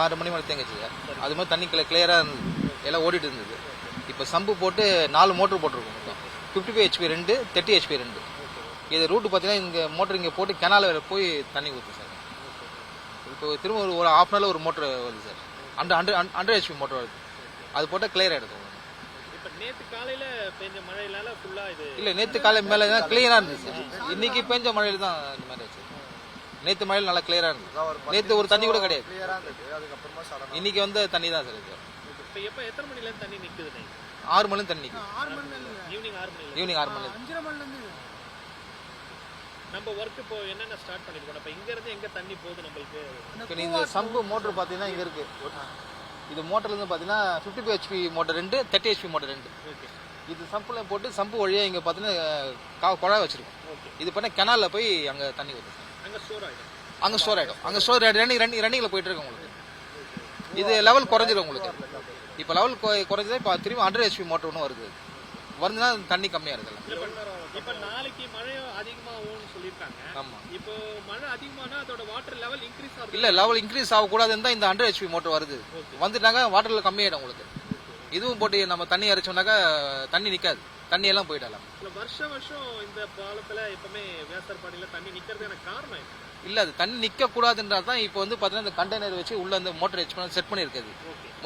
6 மணி மேலே தேங்கிச்சு சார். அது மாதிரி தண்ணி கிளியராக இருந்தது, எல்லாம் ஓடிட்டு இருந்தது. இப்போ சம்பு போட்டு 4 மோட்டர் போட்டிருக்கோம் மொத்தம். 55 HP 2, 30 HP 2. இது ரூட்டு பார்த்தீங்கன்னா இங்கே மோட்டர் இங்கே போட்டு கெனால் வேறு போய் தண்ணி ஊற்றும் சார். இப்போ திரும்ப ஒரு ½ நாள் ஒரு மோட்டர் வருது சார். 100 HP மோட்டர் வருது. அது போட்டால் கிளியர் ஆகிடுது. இப்போ நேற்று காலையில் பெஞ்ச மழையினால ஃபுல்லாக இது இல்லை, நேற்று காலை மேலே தான் கிளியராக இருந்தது சார். இன்னைக்கு பெஞ்ச மழையில் தான் இந்த மாதிரி ஆச்சு. நேற்று மழையில் நல்லா கிளியராக இருந்தது. நேற்று ஒரு தண்ணி கூட கிடையாது. இன்னைக்கு வந்து தண்ணி தான் சார். இப்போ எப்போ எத்தனை மணிலேருந்து தண்ணி நிற்குது? 6 மணிலேருந்து தண்ணி நிற்குது. ஈவினிங் 6 மணி 5:30 மணிலேருந்து. நம்ம ஒர்க் இப்போ என்னென்ன ஸ்டார்ட் பண்ணிருக்கோம்? இப்போ இங்க இருந்து எங்க தண்ணி போகுது நம்மளுக்கு? இப்போ இந்த சம்பு மோட்டர் பார்த்தீங்கன்னா இங்கே இருக்கு. இது மோட்டர்லேருந்து பார்த்தீங்கன்னா 55 HP மோட்டர் 2, 30 HP மோட்டர் 2. இது சம்பில் போட்டு சம்பு வழியாக இங்கே பார்த்தீங்கன்னா குழாய் வச்சிருக்கோம். இது பண்ண கெனாலில் போய் அங்கே தண்ணி ஊற்றும். அங்கே ஸ்டோர் ஆகிடும். அங்கே ஸ்டோர் ரன்னிங்கில் போயிட்டு இருக்கு உங்களுக்கு. இது லெவல் குறைஞ்சிடும் உங்களுக்கு. இப்போ லெவல் குறைஞ்சதா இப்போ திரும்ப 100 HP மோட்டர் ஒன்று வருதுன்னா தண்ணி கம்மியாக இருக்குல்ல. இப்போ நாளைக்கு மழை அதிகமாகும்னு சொல்லியிருக்காங்க. ஆமாம். இப்போ மழை அதிகமானா அதோட வாட்டர் லெவல் இன்க்ரீஸ் ஆகும். இல்லை, லெவல் இன்க்ரீஸ் ஆகக்கூடாதுன்னு தான் இந்த 100 HP மோட்டர் வருது. வந்துட்டாங்க வாட்டரில் கம்மியாயிடும் உங்களுக்கு. இதுவும் போட்டு நம்ம தண்ணி அரைச்சோம்னாக்கா தண்ணி நிற்காது, தண்ணி எல்லாம் போயிடலாம். வருஷம் இந்த பாலத்தில் எப்பவுமே வியாசர்பாடியில் தண்ணி நிற்கிறதுக்கான காரணம் இல்லை, அது தண்ணி நிற்கக்கூடாதுன்றது தான் இப்போ வந்து பார்த்தீங்கன்னா இந்த கண்டெய்னர் வச்சு உள்ள அந்த மோட்டர் செட் பண்ணியிருக்குது.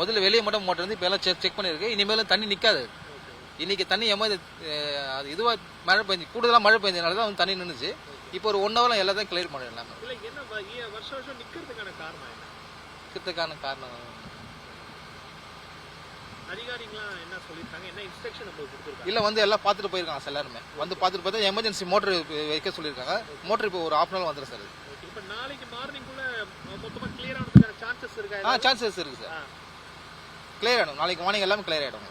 முதல்ல வெளியே மட்டும் மோட்டர் வந்து இப்போ எல்லாம் செக் பண்ணியிருக்கு. இனிமேலும் தண்ணி நிற்காது. இன்னைக்கு தண்ணி அது இதுவாக மழை பெஞ்சு கூடுதலாக மழை பெஞ்சதுனால தான் வந்து தண்ணி நின்றுச்சு. இப்போ ஒரு 1 ஹவரில் எல்லாத்தையும் கிளியர் பண்ணிடலாம். வருஷம் நிற்கிறதுக்கான காரணம் என்ன? நிற்கிறதுக்கான காரணம் அதிகாரிகளாம் என்ன சொல்லியிருக்காங்க? என்ன இன்ஸ்ட்ரக்ஷன் கொடுத்துருக்காங்க? இல்லை, வந்து எல்லாம் பார்த்துட்டு போயிருக்காங்க சார். எல்லாருமே வந்து பார்த்துட்டு பார்த்தா எமர்ஜென்சி மோட்டர் வைக்க சொல்லியிருக்காங்க. மோட்டர் இப்போ ஒரு ½ நாள் வந்துடும் சார். இப்போ நாளைக்கு மார்னிங்குள்ள மொத்தமாக கிளியர் ஆனதுக்கான சான்சஸ் இருக்கா? சான்சஸ் இருக்கு சார். கிளியர் ஆகிடும். நாளைக்கு மார்னிங் எல்லாமே கிளியர் ஆகிடும்.